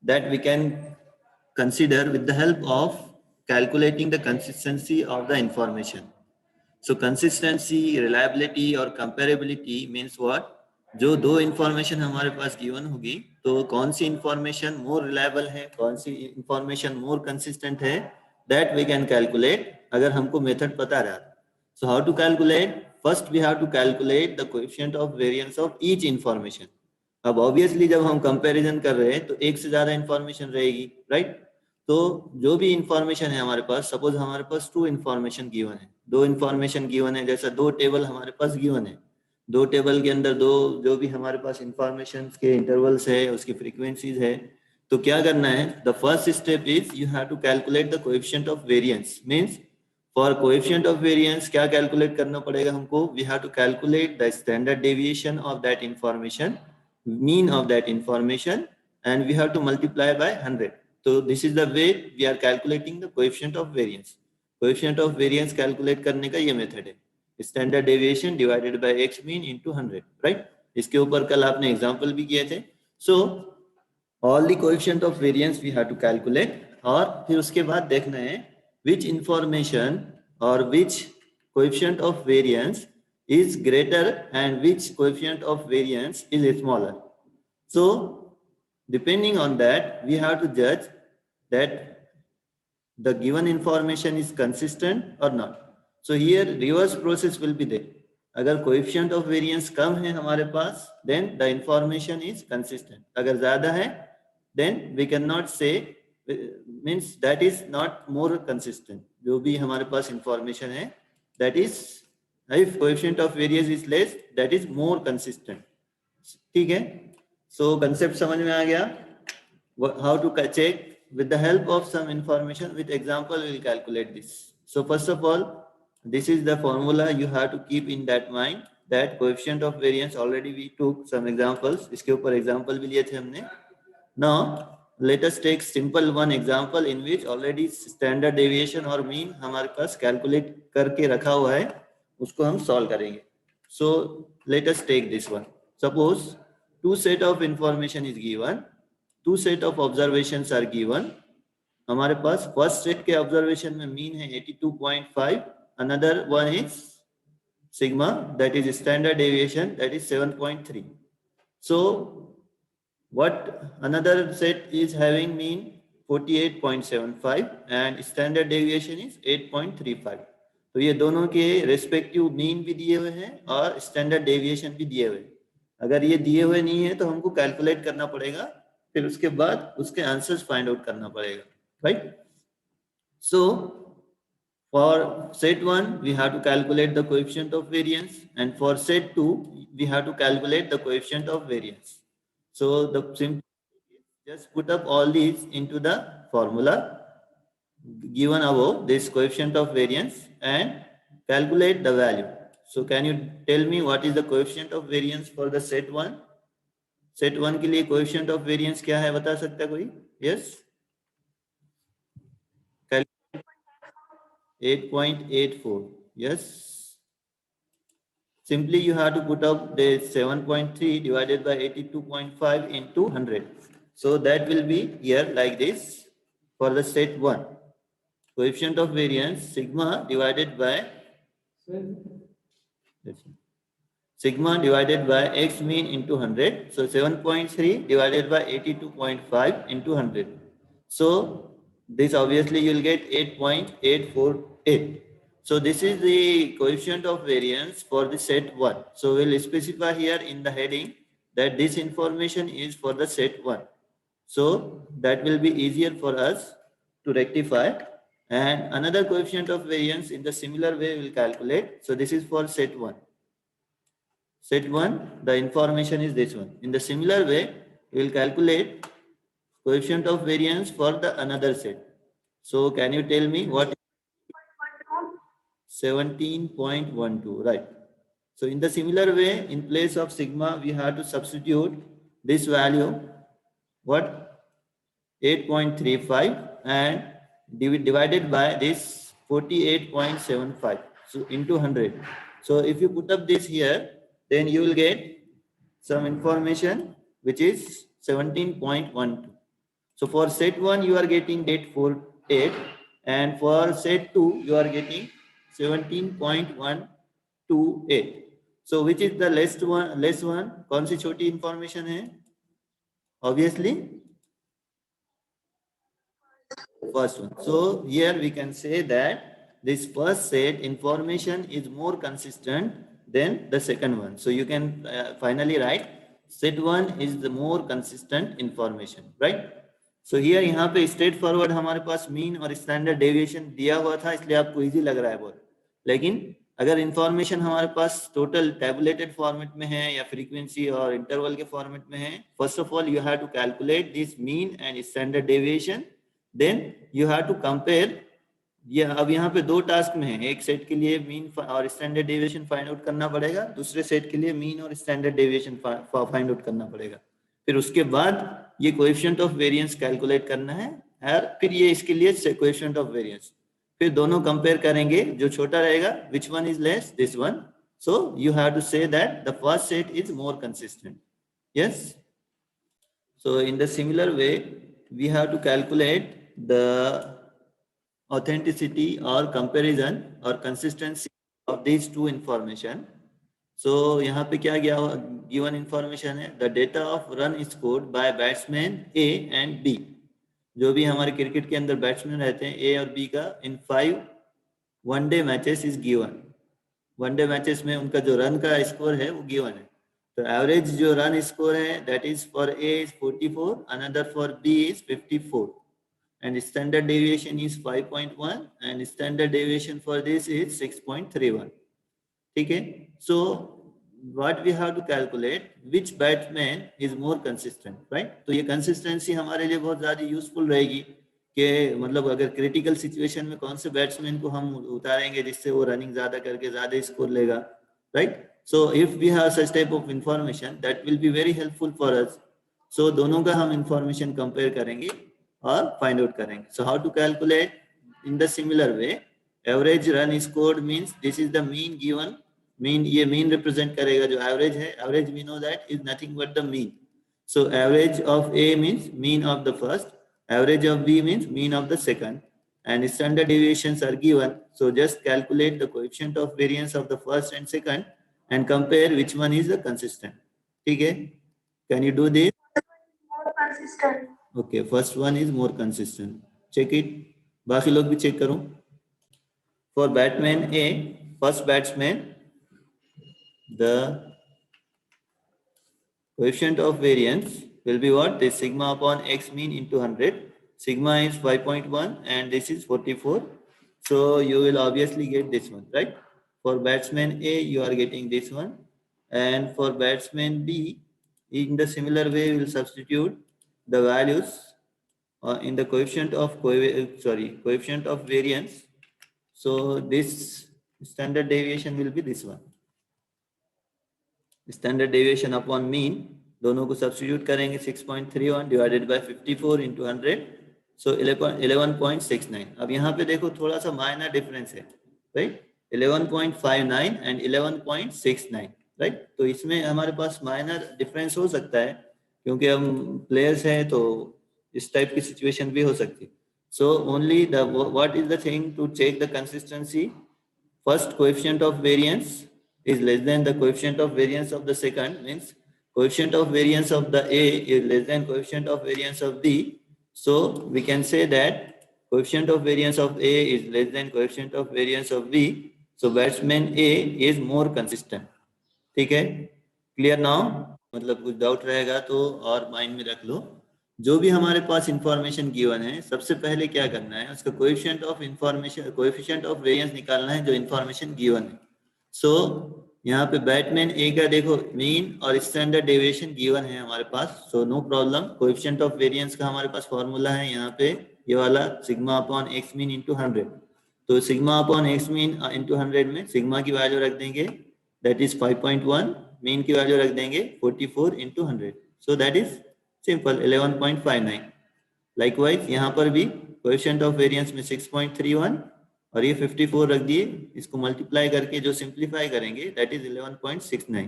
that we can consider with the help of calculating the consistency of the information. So consistency, reliability और comparability means what? जो दो information हमारे पास given होगी तो कौन सी इंफॉर्मेशन मोर रिलायबल है, कौन सी इंफॉर्मेशन मोर कंसिस्टेंट है, दैट वी कैन कैलकुलेट अगर हमको मेथड पता रहा. So how to calculate? First we have to calculate the coefficient of variance of each information. अब ऑब्वियसली जब हम कंपैरिजन कर रहे हैं तो एक से ज्यादा इंफॉर्मेशन रहेगी, राइट? तो जो भी इंफॉर्मेशन है हमारे पास, सपोज हमारे पास टू इंफॉर्मेशन गिवन है, दो इंफॉर्मेशन गिवन है, जैसा दो टेबल हमारे पास गिवन है, दो टेबल के अंदर दो जो भी हमारे पास इंफॉर्मेशन के इंटरवल्स है, उसकी फ्रीक्वेंसीज है, तो क्या करना है? The first step is you have to calculate the coefficient of variance. Means for coefficient of variance क्या कैलकुलेट करना पड़ेगा हमको? We have to calculate the standard deviation of that information, mean of that information, and we have to multiply by 100. So this is the way we are calculating the coefficient of variance. Coefficient of variance calculate करने का ये method है, standard deviation divided by x mean into 100, right? इसके ऊपर कल आपने example भी किए थे. So all the coefficient of variance we have to calculate, और फिर उसके बाद देखना है which information or which coefficient of variance is greater and which coefficient of variance is smaller. So depending on that we have to judge that the given information is consistent or not. So here reverse process will be there. अगर coefficient of variance कम है हमारे पास then the information is consistent. अगर ज्यादा है then we cannot say, means that is not more consistent. जो भी हमारे पास information है that is, if coefficient of variance is less, that is more consistent. ठीक है? So concept समझ में आ गया? How to check? With the help of some information, with example we will calculate this. So first of all, this is the formula you have to keep in that mind, that coefficient of variance already we took some examples. इसके ऊपर example भी लिए थे हमने. Now let us take simple one example in which already standard deviation और mean हमारे पास calculate करके रखा हुआ है, उसको हम solve करेंगे. So let us take this one. Suppose two set of information is given, two set of observations are given. हमारे पास first set के observation में mean है 82.5, another one is sigma, that is standard deviation, that is 7.3. So what another set is having mean 48.75 and standard deviation is 8.35. तो ये दोनों के respective mean भी दिए हुए हैं और स्टैंडर्ड डेविएशन भी दिए हुए हैं. अगर ये दिए हुए नहीं है तो हमको कैलकुलेट करना पड़ेगा, फिर उसके बाद उसके आंसर्स फाइंड आउट करना पड़ेगा, right? So for set 1 we have to calculate the coefficient of variance and for set 2 we have to calculate the coefficient of variance. So the simple, just put up all these into the formula given above, this coefficient of variance, and calculate the value. So can you tell me what is the coefficient of variance for the set 1? Set 1 के लिए coefficient of variance क्या है, बता सकता है कोई? Yes? 8.84. Yes. Simply you have to put up the 7.3 divided by 82.5 into 100. So that will be here like this for the set 1. Coefficient of variance sigma divided by x mean into 100. So 7.3 divided by 82.5 into 100. So this obviously you will get 8.848. So this is the coefficient of variance for the set 1. So we'll specify here in the heading that this information is for the set 1. So that will be easier for us to rectify. And another coefficient of variance in the similar way we'll calculate. So this is for set 1. Set 1, the information is this one. In the similar way, we will calculate coefficient of variance for the another set. So can you tell me what? 17.12, right? So in the similar way, in place of sigma, we have to substitute this value, what? 8.35 and divided by this 48.75, so into 100. So if you put up this here, then you will get some information which is 17.12. So for set 1 you are getting date 48 and for set 2 you are getting 17.128. So which is the less one? कौन सी छोटी information है? Obviously first one. So here we can say that this first set information is more consistent than the second one. So you can finally write set 1 is the more consistent information, right? So here यहाँ पे straight forward हमारे पास mean और standard deviation दिया हुआ था, इसलिए आपको easy लग रहा है बहुत. लेकिन अगर इंफॉर्मेशन हमारे पास टोटल टेबुलेटेड फॉर्मेट में है या फ्रीक्वेंसी और इंटरवल के फॉर्मेट में है, first of all you have to calculate this mean and standard deviation, then you have to compare. ये अब यहाँ पे दो टास्क में है, एक सेट के लिए मीन और स्टैंडर्ड डेविएशन फाइंड आउट करना पड़ेगा, दूसरे सेट के लिए मीन और स्टैंडर्ड डेविएशन फाइंड आउट करना पड़ेगा. फिर उसके बाद ये कोएफिशिएंट ऑफ वेरिएंस कैलकुलेट करना है और फिर ये इसके लिए कोएफिशिएंट ऑफ वेरिएंस, फिर दोनों कंपेयर करेंगे, जो छोटा रहेगा which one is less, this one. So you have to say that the first set is more consistent. Yes. So in the similar way we have to calculate the authenticity or comparison or consistency of these two information. So यहाँ पे क्या given information है, the data of run scored by batsman A and B. जो भी हमारे cricket के अंदर batsman रहते हैं ए और बी का, इन 5 one day matches is given. One day matches में उनका जो रन का स्कोर है वो गिवन है. तो एवरेज जो रन स्कोर है that is for A is 44, another for B is 54 and standard deviation is 5.1 and standard deviation for this is 6.31. ठीक है. सो what we have to calculate which batsman is more consistent, right? तो ये consistency हमारे लिए बहुत ज़्यादा useful रहेगी कि मतलब अगर critical situation में कौन से batsman को हम उतारेंगे जिससे वो running ज़्यादा करके ज़्यादा score लेगा, right? So if we have such type of information that will be very helpful for us. So दोनों का हम information compare करेंगे और find out करेंगे. So how to calculate? In the similar way, average run scored means this is the mean given. Mean, ये mean represent करेगा जो average है. Average we know that is nothing but the mean. So average of A means mean of the first, average of B means mean of the second and standard deviations are given. So just calculate the coefficient of variance of the first and second and compare which one is the consistent. ठीक है. Can you do this? Okay, first one is more consistent. Check it. बाकी लोग भी check करो. For batsman A, first batsman, the coefficient of variance will be what? This sigma upon x mean into 100. Sigma is 5.1 and this is 44. So you will obviously get this one, right? For batsman A, you are getting this one, and for batsman B, in the similar way, we will substitute the values in the coefficient of variance. So this standard deviation will be this one. Standard deviation upon mean दोनों को substitute करेंगे. 6.31 divided by 54 into 100, सो 11.69. अब यहाँ पे देखो थोड़ा सा minor difference है, राइट? 11.59 and 11.69, right? तो इसमें हमारे पास माइनर डिफरेंस हो सकता है क्योंकि हम प्लेयर्स हैं, तो इस टाइप की सिचुएशन भी हो सकती है. So only the what is the thing to check the consistency? First coefficient of variance is less than the coefficient of variance of the second, means coefficient of variance of the A is less than coefficient of variance of B. So we can say that coefficient of variance of A is less than coefficient of variance of B. So batsman A is more consistent. ठीक है. Clear now? मतलब कुछ doubt रहेगा तो और mind में रख लो. जो भी हमारे पास इंफॉर्मेशन गिवन है, सबसे पहले क्या करना है, उसका coefficient of information, coefficient of variance निकालना है जो इंफॉर्मेशन गिवन है. सो यहाँ पे बैट्समैन ए का देखो मीन और स्टैंडर्ड डेविएशन गिवन है हमारे पास. So no problem. Coefficient of variance का हमारे पास फॉर्मूला है यहाँ पे ये वाला, sigma upon x mean into 100. तो sigma upon x mean into 100 में सिग्मा की वैल्यू रख देंगे दैट इज 5.1, मीन की वैल्यू रख देंगे 44 into 100. So that is simple 11.59. Likewise यहाँ पर भी कोएफिशिएंट ऑफ वेरिएंस में 6.31 और ये 54 रख दिए. इसको मल्टीप्लाई करके जो सिंप्लीफाई करेंगे दैट इज 11.69.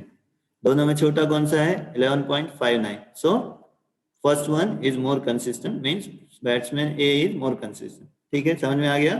दोनों में छोटा कौन सा है? 11.59. So first one is more consistent means batsman A is more consistent. ठीक है, समझ में आ गया?